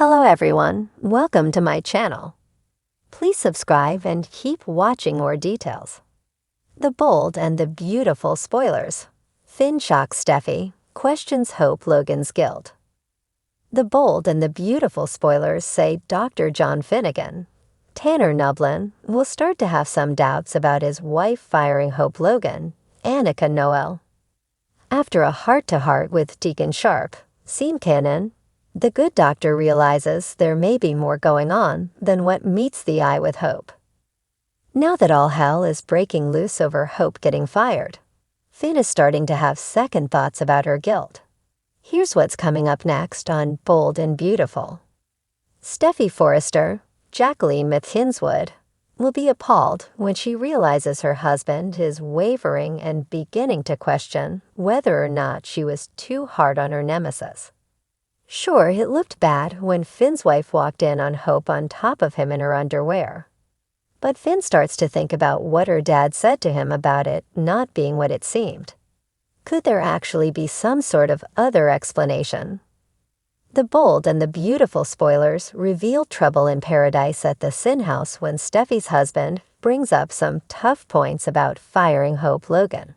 Hello everyone, welcome to my channel. Please subscribe and keep watching more details. The bold and the beautiful spoilers. Finn shocks Steffy, questions Hope Logan's guilt. The bold and the beautiful spoilers say Dr. John Finnegan, Tanner Nublin, will start to have some doubts about his wife firing Hope Logan, Annika Noel. After a heart-to-heart with Deacon Sharp, scene canon, the good doctor realizes there may be more going on than what meets the eye with Hope. Now that all hell is breaking loose over Hope getting fired, Finn is starting to have second thoughts about her guilt. Here's what's coming up next on Bold and Beautiful. Steffy Forrester, Jacqueline Myth-Hinswood, will be appalled when she realizes her husband is wavering and beginning to question whether or not she was too hard on her nemesis. Sure, it looked bad when Finn's wife walked in on Hope on top of him in her underwear. But Finn starts to think about what her dad said to him about it not being what it seemed. Could there actually be some sort of other explanation? The bold and the beautiful spoilers reveal trouble in paradise at the Sin House when Steffy's husband brings up some tough points about firing Hope Logan.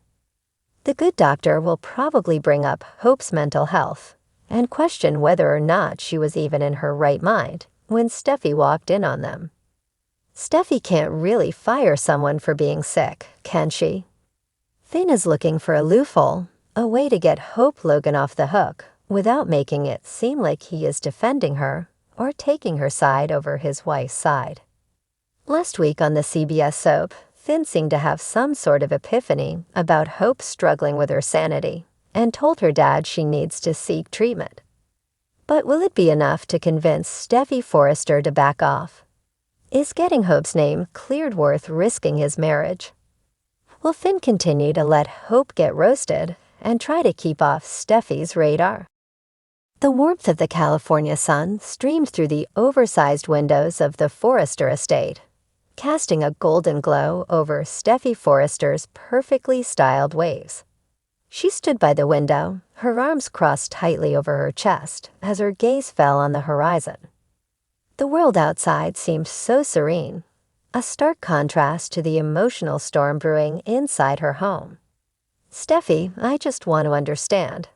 The good doctor will probably bring up Hope's mental health and question whether or not she was even in her right mind when Steffy walked in on them. Steffy can't really fire someone for being sick, can she? Finn is looking for a loophole, a way to get Hope Logan off the hook without making it seem like he is defending her or taking her side over his wife's side. Last week on the CBS soap, Finn seemed to have some sort of epiphany about Hope struggling with her sanity and told her dad she needs to seek treatment. But will it be enough to convince Steffy Forrester to back off? Is getting Hope's name cleared worth risking his marriage? Will Finn continue to let Hope get roasted and try to keep off Steffy's radar? The warmth of the California sun streamed through the oversized windows of the Forrester estate, casting a golden glow over Steffy Forrester's perfectly styled waves. She stood by the window, her arms crossed tightly over her chest as her gaze fell on the horizon. The world outside seemed so serene, a stark contrast to the emotional storm brewing inside her home. "Steffy, I just want to understand."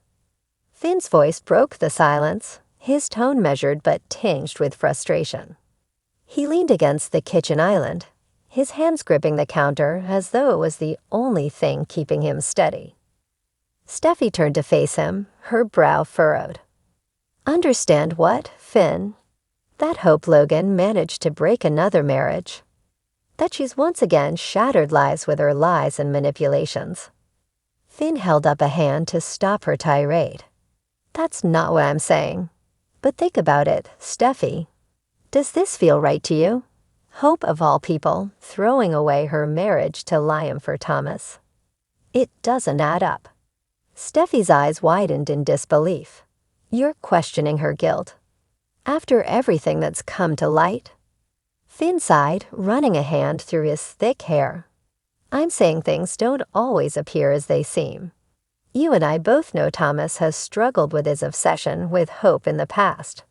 Finn's voice broke the silence, his tone measured but tinged with frustration. He leaned against the kitchen island, his hands gripping the counter as though it was the only thing keeping him steady. Steffy turned to face him, her brow furrowed. "Understand what, Finn? That Hope Logan managed to break another marriage. That she's once again shattered lives with her lies and manipulations." Finn held up a hand to stop her tirade. "That's not what I'm saying. But think about it, Steffy. Does this feel right to you? Hope, of all people, throwing away her marriage to Liam for Thomas. It doesn't add up." Steffy's eyes widened in disbelief. "You're questioning her guilt? After everything that's come to light?" Finn sighed, running a hand through his thick hair. "I'm saying things don't always appear as they seem. You and I both know Thomas has struggled with his obsession with Hope in the past.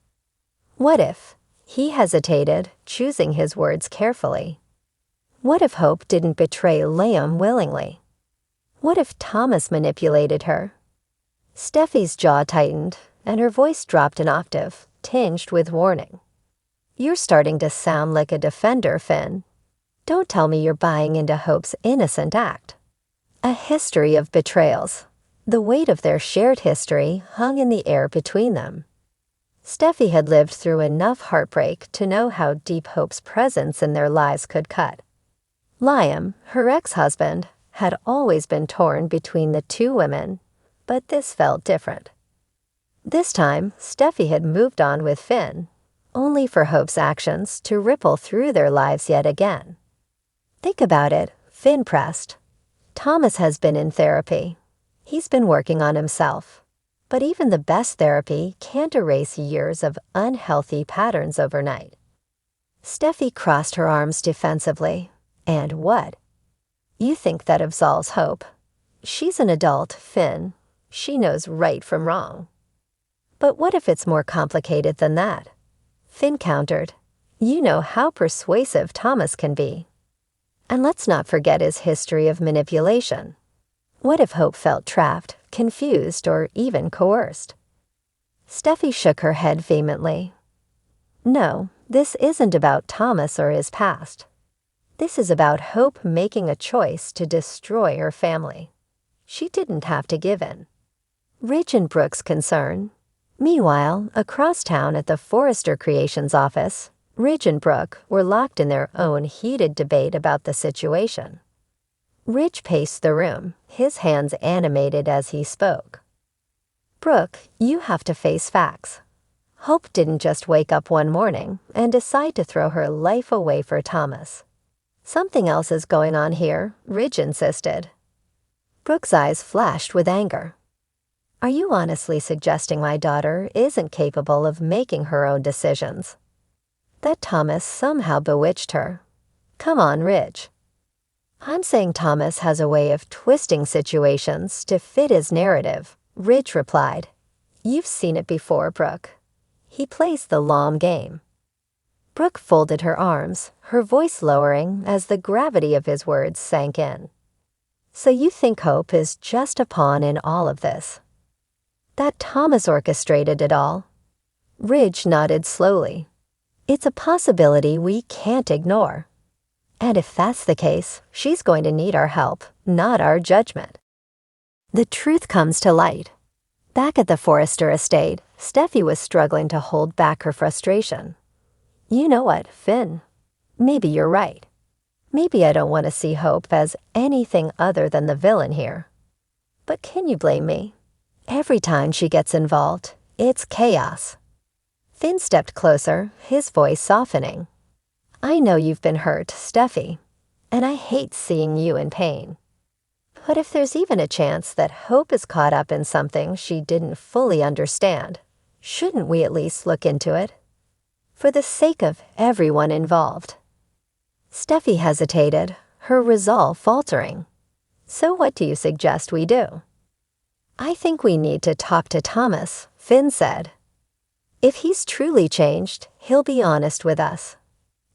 What if?" He hesitated, choosing his words carefully. "What if Hope didn't betray Liam willingly? What if Thomas manipulated her?" Steffy's jaw tightened, and her voice dropped an octave, tinged with warning. "You're starting to sound like a defender, Finn. Don't tell me you're buying into Hope's innocent act. A history of betrayals. The weight of their shared history hung in the air between them." Steffy had lived through enough heartbreak to know how deep Hope's presence in their lives could cut. Liam, her ex-husband, had always been torn between the two women, but this felt different. This time, Steffy had moved on with Finn, only for Hope's actions to ripple through their lives yet again. "Think about it," Finn pressed. "Thomas has been in therapy. He's been working on himself. But even the best therapy can't erase years of unhealthy patterns overnight." Steffy crossed her arms defensively. "And what? You think that absolves Hope? She's an adult, Finn. She knows right from wrong. But what if it's more complicated than that? Finn countered. You know how persuasive Thomas can be. And let's not forget his history of manipulation. What if Hope felt trapped, confused, or even coerced? Steffi shook her head vehemently. No, this isn't about Thomas or his past. This is about Hope making a choice to destroy her family. She didn't have to give in. Ridge and Brooke's concern. Meanwhile, across town at the Forrester Creations office, Ridge and Brooke were locked in their own heated debate about the situation. Ridge paced the room, his hands animated as he spoke. Brooke, you have to face facts. Hope didn't just wake up one morning and decide to throw her life away for Thomas. Something else is going on here, Ridge insisted. Brooke's eyes flashed with anger. Are you honestly suggesting my daughter isn't capable of making her own decisions? That Thomas somehow bewitched her? Come on, Ridge. I'm saying Thomas has a way of twisting situations to fit his narrative, Ridge replied. You've seen it before, Brooke. He plays the long game. Brooke folded her arms, her voice lowering as the gravity of his words sank in. So you think Hope is just a pawn in all of this? That Thomas orchestrated it all? Ridge nodded slowly. It's a possibility we can't ignore. And if that's the case, she's going to need our help, not our judgment. The truth comes to light. Back at the Forrester estate, Steffi was struggling to hold back her frustration. You know what, Finn? Maybe you're right. Maybe I don't want to see Hope as anything other than the villain here. But can you blame me? Every time she gets involved, it's chaos. Finn stepped closer, his voice softening. I know you've been hurt, Steffi, and I hate seeing you in pain. But if there's even a chance that Hope is caught up in something she didn't fully understand, shouldn't we at least look into it? For the sake of everyone involved. Steffi hesitated, her resolve faltering. So what do you suggest we do? I think we need to talk to Thomas, Finn said. If he's truly changed, he'll be honest with us.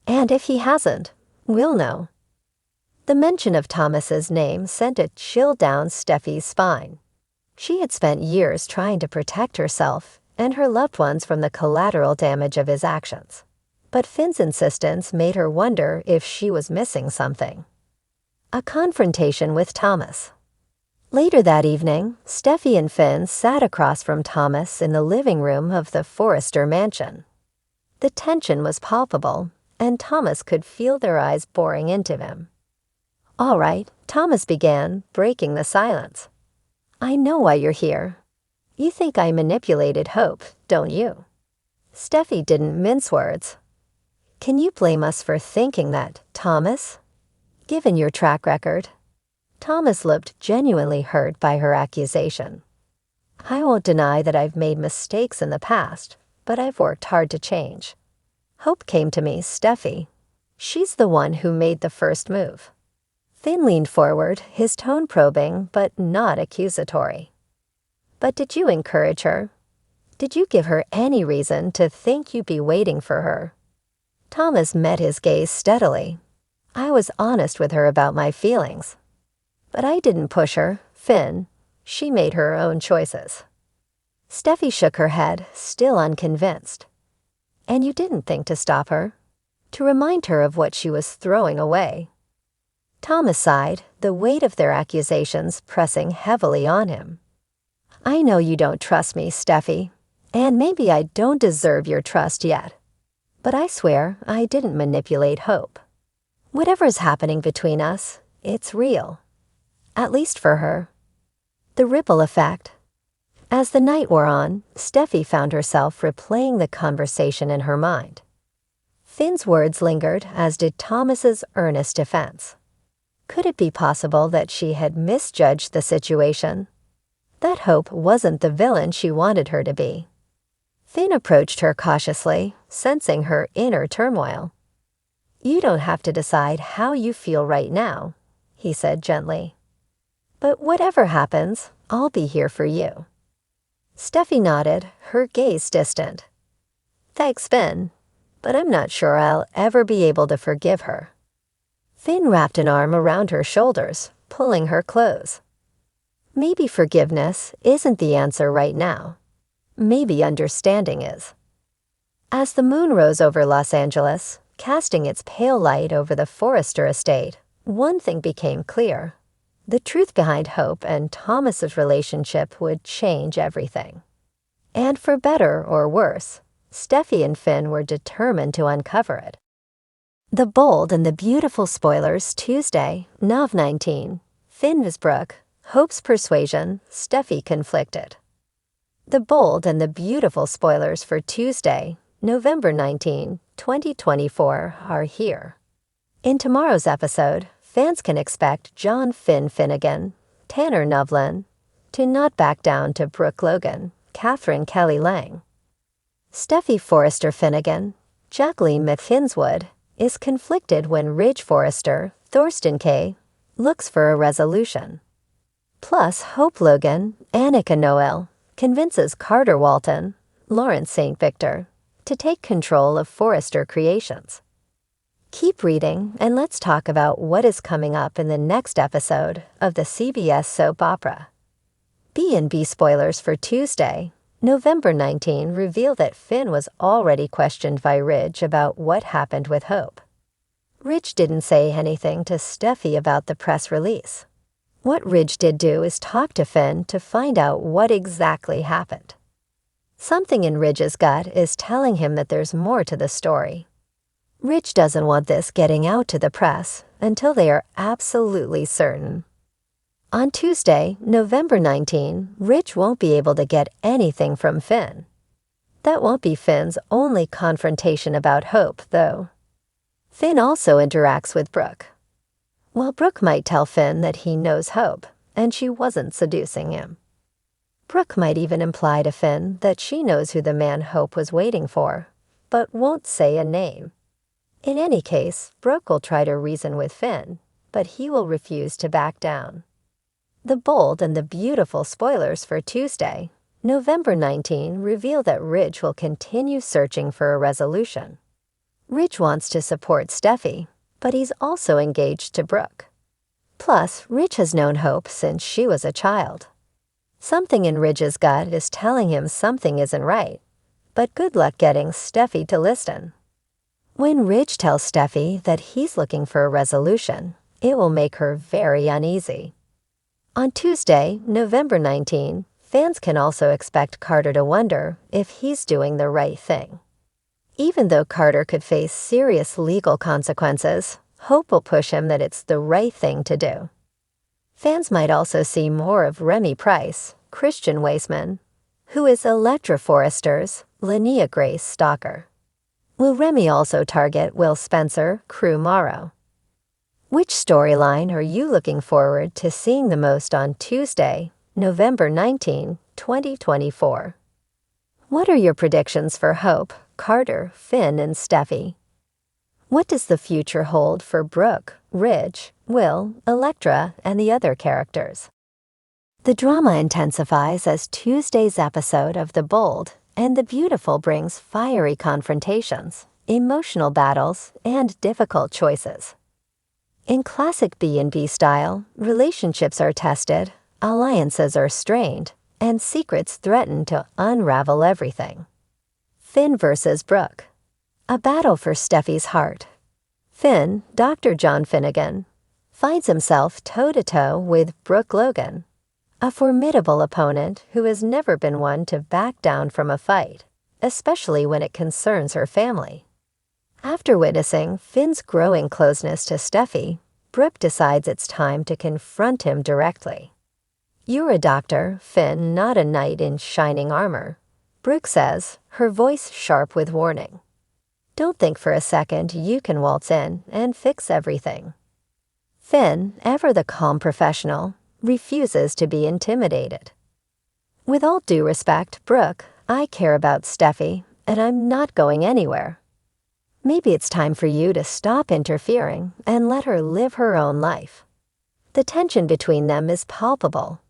And if he hasn't, we'll know. The mention of Thomas's name sent a chill down Steffi's spine. She had spent years trying to protect herself and her loved ones from the collateral damage of his actions. But Finn's insistence made her wonder if she was missing something. A confrontation with Thomas. Later that evening, Steffi and Finn sat across from Thomas in the living room of the Forrester mansion. The tension was palpable, and Thomas could feel their eyes boring into him. All right, Thomas began, breaking the silence. I know why you're here. You think I manipulated Hope, don't you? Steffi didn't mince words. Can you blame us for thinking that, Thomas? Given your track record. Thomas looked genuinely hurt by her accusation. I won't deny that I've made mistakes in the past, but I've worked hard to change. Hope came to me, Steffi. She's the one who made the first move. Finn leaned forward, his tone probing but not accusatory. But did you encourage her? Did you give her any reason to think you'd be waiting for her? Thomas met his gaze steadily. I was honest with her about my feelings. But I didn't push her, Finn. She made her own choices. Steffi shook her head, still unconvinced. And you didn't think to stop her? To remind her of what she was throwing away? Thomas sighed, the weight of their accusations pressing heavily on him. I know you don't trust me, Steffi, and maybe I don't deserve your trust yet. But I swear I didn't manipulate Hope. Whatever's happening between us, it's real. At least for her. The ripple effect. As the night wore on, Steffi found herself replaying the conversation in her mind. Finn's words lingered, as did Thomas's earnest defense. Could it be possible that she had misjudged the situation? That Hope wasn't the villain she wanted her to be. Finn approached her cautiously, sensing her inner turmoil. You don't have to decide how you feel right now, he said gently. But whatever happens, I'll be here for you. Steffi nodded, her gaze distant. Thanks, Finn. but I'm not sure I'll ever be able to forgive her. Finn wrapped an arm around her shoulders, pulling her close. Maybe forgiveness isn't the answer right now. Maybe understanding is. As the moon rose over Los Angeles, casting its pale light over the Forrester estate, one thing became clear. The truth behind Hope and Thomas's relationship would change everything. And for better or worse, Steffy and Finn were determined to uncover it. The Bold and the Beautiful spoilers Tuesday, Nov 19. Finn vs. Brooke, Hope's persuasion, Steffy conflicted. The Bold and the Beautiful spoilers for Tuesday, November 19, 2024 are here. In tomorrow's episode, fans can expect John Finn Finnegan, Tanner Novlin, to not back down to Brooke Logan, Catherine Kelly Lang. Steffy Forrester Finnegan, Jacqueline McFinswood, is conflicted when Ridge Forrester, Thorsten Kaye, looks for a resolution. Plus, Hope Logan, Annika Noel, convinces Carter Walton, Lawrence St. Victor, to take control of Forrester Creations. Keep reading and let's talk about what is coming up in the next episode of the CBS soap opera. B&B spoilers for Tuesday, November 19 reveal that Finn was already questioned by Ridge about what happened with Hope. Ridge didn't say anything to Steffy about the press release. What Ridge did do is talk to Finn to find out what exactly happened. Something in Ridge's gut is telling him that there's more to the story. Ridge doesn't want this getting out to the press until they are absolutely certain. On Tuesday, November 19, Ridge won't be able to get anything from Finn. That won't be Finn's only confrontation about Hope, though. Finn also interacts with Brooke. While Brooke might tell Finn that he knows Hope, and she wasn't seducing him. Brooke might even imply to Finn that she knows who the man Hope was waiting for, but won't say a name. In any case, Brooke will try to reason with Finn, but he will refuse to back down. The Bold and the Beautiful spoilers for Tuesday, November 19 reveal that Ridge will continue searching for a resolution. Ridge wants to support Steffy, but he's also engaged to Brooke. Plus, Ridge has known Hope since she was a child. Something in Ridge's gut is telling him something isn't right, but good luck getting Steffy to listen. When Ridge tells Steffy that he's looking for a resolution, it will make her very uneasy. On Tuesday, November 19, fans can also expect Carter to wonder if he's doing the right thing. Even though Carter could face serious legal consequences, Hope will push him that it's the right thing to do. Fans might also see more of Remy Price, Christian Weisman, who is Electra Forrester's Linnea Grace stalker. Will Remy also target Will Spencer, Crew Morrow? Which storyline are you looking forward to seeing the most on Tuesday, November 19, 2024? What are your predictions for Hope, Carter, Finn, and Steffy? What does the future hold for Brooke, Ridge, Will, Electra, and the other characters? The drama intensifies as Tuesday's episode of The Bold and the Beautiful brings fiery confrontations, emotional battles, and difficult choices. In classic B&B style, relationships are tested, alliances are strained, and secrets threaten to unravel everything. Finn versus Brooke. A battle for Steffy's heart. Finn, Dr. John Finnegan, finds himself toe-to-toe with Brooke Logan, a formidable opponent who has never been one to back down from a fight, especially when it concerns her family. After witnessing Finn's growing closeness to Steffy, Brooke decides it's time to confront him directly. "You're a doctor, Finn, not a knight in shining armor," Brooke says, her voice sharp with warning. "Don't think for a second you can waltz in and fix everything." Finn, ever the calm professional, refuses to be intimidated. "With all due respect, Brooke, I care about Steffy, and I'm not going anywhere. Maybe it's time for you to stop interfering and let her live her own life." The tension between them is palpable.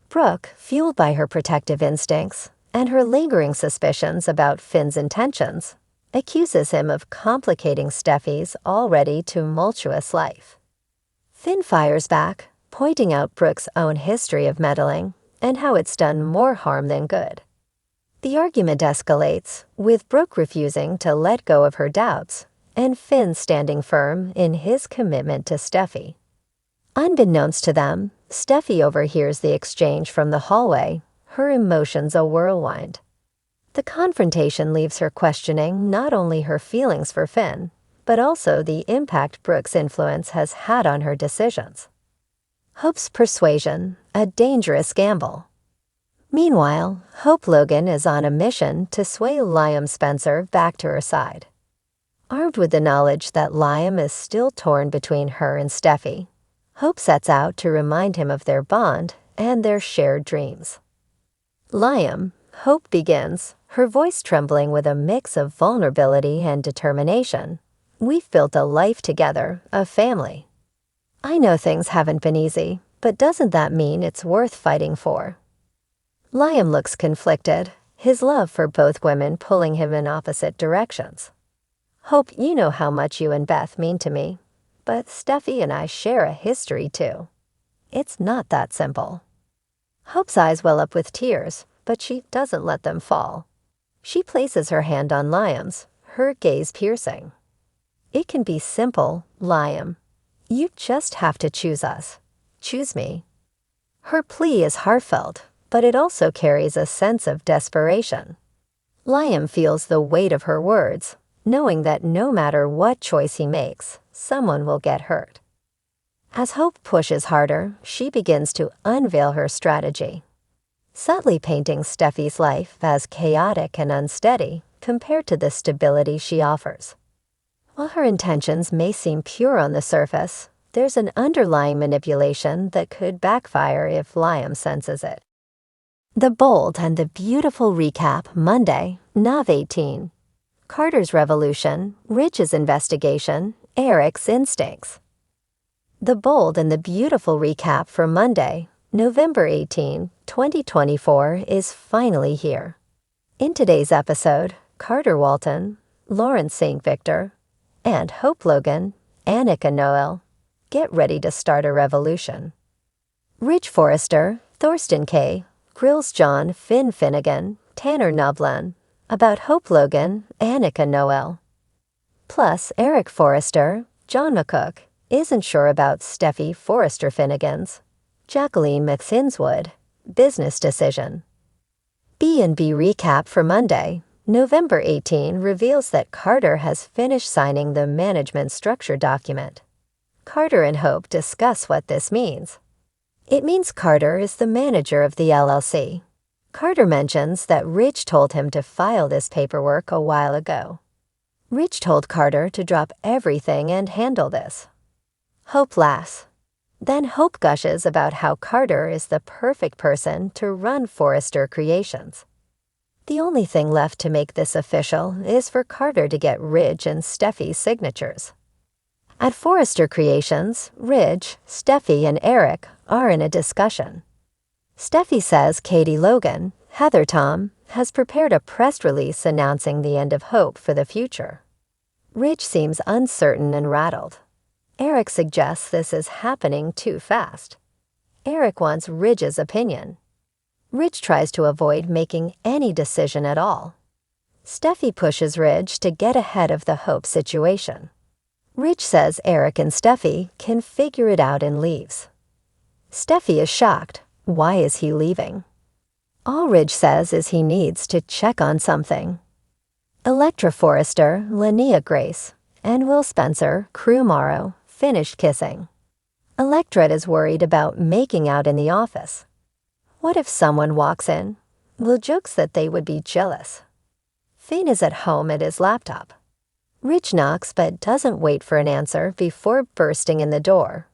Brooke, fueled by her protective instincts and her lingering suspicions about Finn's intentions, accuses him of complicating Steffy's already tumultuous life. Finn fires back, pointing out Brooke's own history of meddling and how it's done more harm than good. The argument escalates, with Brooke refusing to let go of her doubts and Finn standing firm in his commitment to Steffy. Unbeknownst to them, Steffy overhears the exchange from the hallway, her emotions a whirlwind. The confrontation leaves her questioning not only her feelings for Finn, but also the impact Brooke's influence has had on her decisions. Hope's persuasion, a dangerous gamble. Meanwhile, Hope Logan is on a mission to sway Liam Spencer back to her side. Armed with the knowledge that Liam is still torn between her and Steffy, Hope sets out to remind him of their bond and their shared dreams. Liam, Hope begins, her voice trembling with a mix of vulnerability and determination. We've built a life together, a family. I know things haven't been easy, but doesn't that mean it's worth fighting for? Liam looks conflicted, his love for both women pulling him in opposite directions. Hope, you know how much you and Beth mean to me, but Steffy and I share a history too. It's not that simple. Hope's eyes well up with tears, but she doesn't let them fall. She places her hand on Liam's, her gaze piercing. It can be simple, Liam. You just have to choose us. Choose me. Her plea is heartfelt, but it also carries a sense of desperation. Liam feels the weight of her words, knowing that no matter what choice he makes, someone will get hurt. As Hope pushes harder, she begins to unveil her strategy, subtly painting Steffy's life as chaotic and unsteady compared to the stability she offers. While her intentions may seem pure on the surface, there's an underlying manipulation that could backfire if Liam senses it. The bold and the beautiful recap, Monday, Nav 18. Carter's revolution, Ridge's investigation, Eric's instincts. The bold and the beautiful recap for Monday, November 18, 2024 is finally here. In today's episode, Carter Walton, Lawrence St. Victor, and Hope Logan, Annika Noel, get ready to start a revolution. Ridge Forrester, Thorsten K., grills John Finn Finnegan, Tanner Novlan, about Hope Logan, Annika Noel. Plus, Eric Forrester, John McCook, isn't sure about Steffy Forrester Finnegan's, Jacqueline McSinswood, business decision. B&B recap for Monday, November 18 reveals that Carter has finished signing the management structure document. Carter and Hope discuss what this means. It means Carter is the manager of the LLC. Carter mentions that Ridge told him to file this paperwork a while ago. Ridge told Carter to drop everything and handle this. Hope laughs. Then Hope gushes about how Carter is the perfect person to run Forrester Creations. The only thing left to make this official is for Carter to get Ridge and Steffy's signatures. At Forrester Creations, Ridge, Steffy, and Eric are in a discussion. Steffy says Katie Logan, Heather Tom, has prepared a press release announcing the end of hope for the future. Ridge seems uncertain and rattled. Eric suggests this is happening too fast. Eric wants Ridge's opinion. Ridge tries to avoid making any decision at all. Steffy pushes Ridge to get ahead of the Hope situation. Ridge says Eric and Steffy can figure it out and leaves. Steffy is shocked. Why is he leaving? All Ridge says is he needs to check on something. Electra Forrester, Linnea Grace, and Will Spencer, Crew Morrow, finished kissing. Electra is worried about making out in the office. What if someone walks in? Will jokes that they would be jealous. Finn is at home at his laptop. Ridge knocks but doesn't wait for an answer before bursting in the door.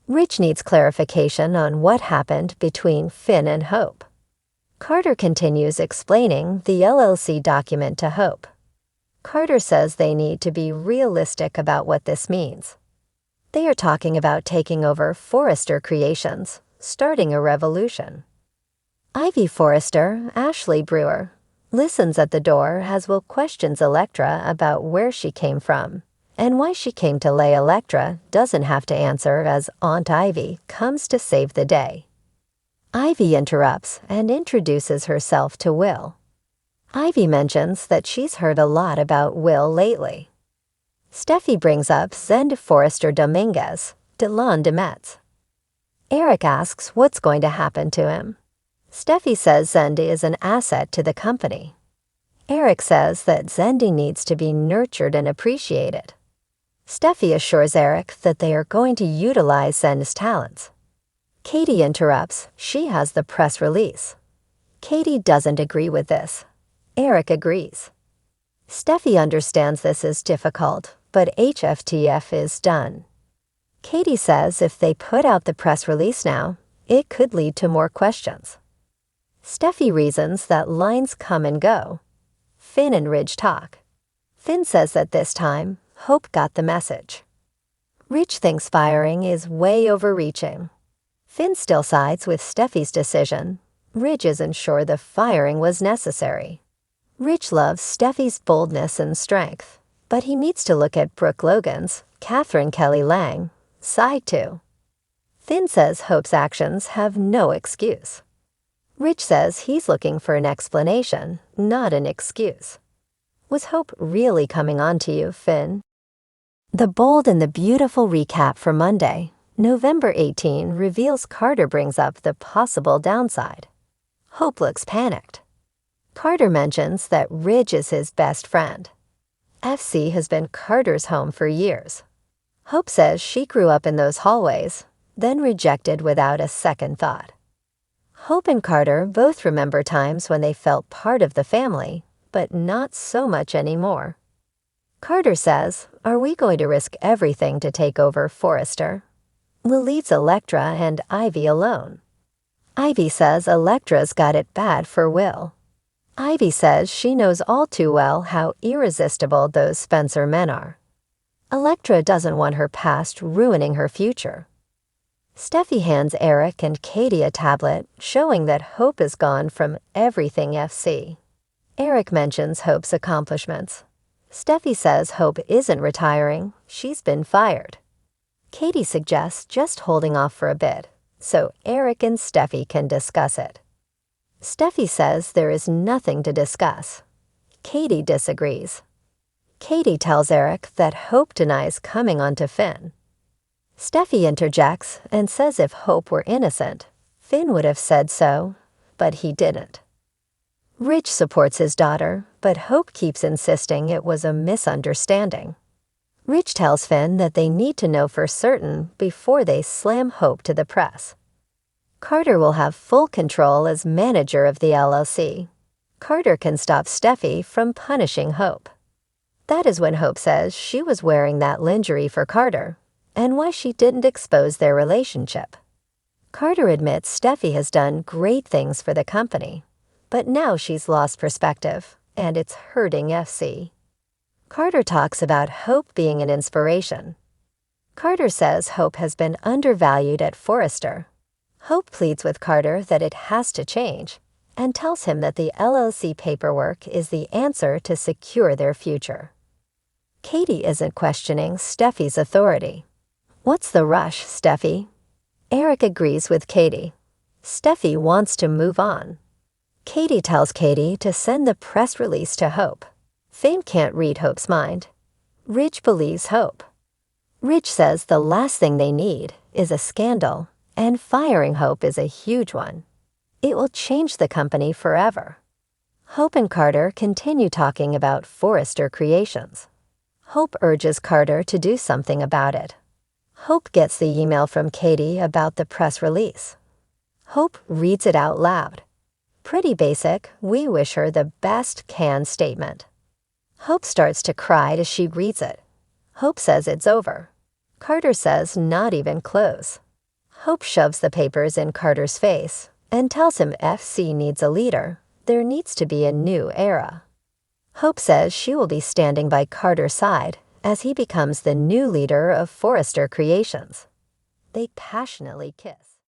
Ridge needs clarification on what happened between Finn and Hope. Carter continues explaining the LLC document to Hope. Carter says they need to be realistic about what this means. They are talking about taking over Forrester Creations, starting a revolution. Ivy Forrester, Ashley Brewer, listens at the door as Will questions Electra about where she came from and why she came to lay. Electra doesn't have to answer as Aunt Ivy comes to save the day. Ivy interrupts and introduces herself to Will. Ivy mentions that she's heard a lot about Will lately. Steffy brings up Zend Forrester Dominguez, Delon de Metz. Eric asks what's going to happen to him. Steffy says Zend is an asset to the company. Eric says that Zendi needs to be nurtured and appreciated. Steffy assures Eric that they are going to utilize Zend's talents. Katie interrupts. She has the press release. Katie doesn't agree with this. Eric agrees. Steffy understands this is difficult, but HFTF is done. Katie says if they put out the press release now, it could lead to more questions. Steffy reasons that lines come and go. Finn and Ridge talk. Finn says that this time, Hope got the message. Ridge thinks firing is way overreaching. Finn still sides with Steffy's decision. Ridge isn't sure the firing was necessary. Ridge loves Steffy's boldness and strength, but he needs to look at Brooke Logan's, Catherine Kelly Lang, side too. Finn says Hope's actions have no excuse. Ridge says he's looking for an explanation, not an excuse. Was Hope really coming on to you, Finn? The bold and the beautiful recap for Monday, November 18, reveals Carter brings up the possible downside. Hope looks panicked. Carter mentions that Ridge is his best friend. FC has been Carter's home for years. Hope says she grew up in those hallways, then rejected without a second thought. Hope and Carter both remember times when they felt part of the family, but not so much anymore. Carter says, "Are we going to risk everything to take over Forrester?" Will leaves Electra and Ivy alone. Ivy says Electra's got it bad for Will. Ivy says she knows all too well how irresistible those Spencer men are. Electra doesn't want her past ruining her future. Steffy hands Eric and Katie a tablet, showing that Hope is gone from everything FC. Eric mentions Hope's accomplishments. Steffy says Hope isn't retiring, she's been fired. Katie suggests just holding off for a bit, so Eric and Steffy can discuss it. Steffy says there is nothing to discuss. Katie disagrees. Katie tells Eric that Hope denies coming onto Finn. Steffy interjects and says if Hope were innocent, Finn would have said so, but he didn't. Ridge supports his daughter, but Hope keeps insisting it was a misunderstanding. Ridge tells Finn that they need to know for certain before they slam Hope to the press. Carter will have full control as manager of the LLC. Carter can stop Steffy from punishing Hope. That is when Hope says she was wearing that lingerie for Carter, and why she didn't expose their relationship. Carter admits Steffy has done great things for the company, but now she's lost perspective, and it's hurting FC. Carter talks about Hope being an inspiration. Carter says Hope has been undervalued at Forrester. Hope pleads with Carter that it has to change, and tells him that the LLC paperwork is the answer to secure their future. Katie isn't questioning Steffy's authority. "What's the rush, Steffy?" Eric agrees with Katie. Steffy wants to move on. Katie tells Katie to send the press release to Hope. Finn can't read Hope's mind. Ridge believes Hope. Ridge says the last thing they need is a scandal, and firing Hope is a huge one. It will change the company forever. Hope and Carter continue talking about Forrester Creations. Hope urges Carter to do something about it. Hope gets the email from Katie about the press release. Hope reads it out loud. Pretty basic, we wish her the best can statement. Hope starts to cry as she reads it. Hope says it's over. Carter says not even close. Hope shoves the papers in Carter's face and tells him FC needs a leader. There needs to be a new era. Hope says she will be standing by Carter's side as he becomes the new leader of Forrester Creations. They passionately kiss.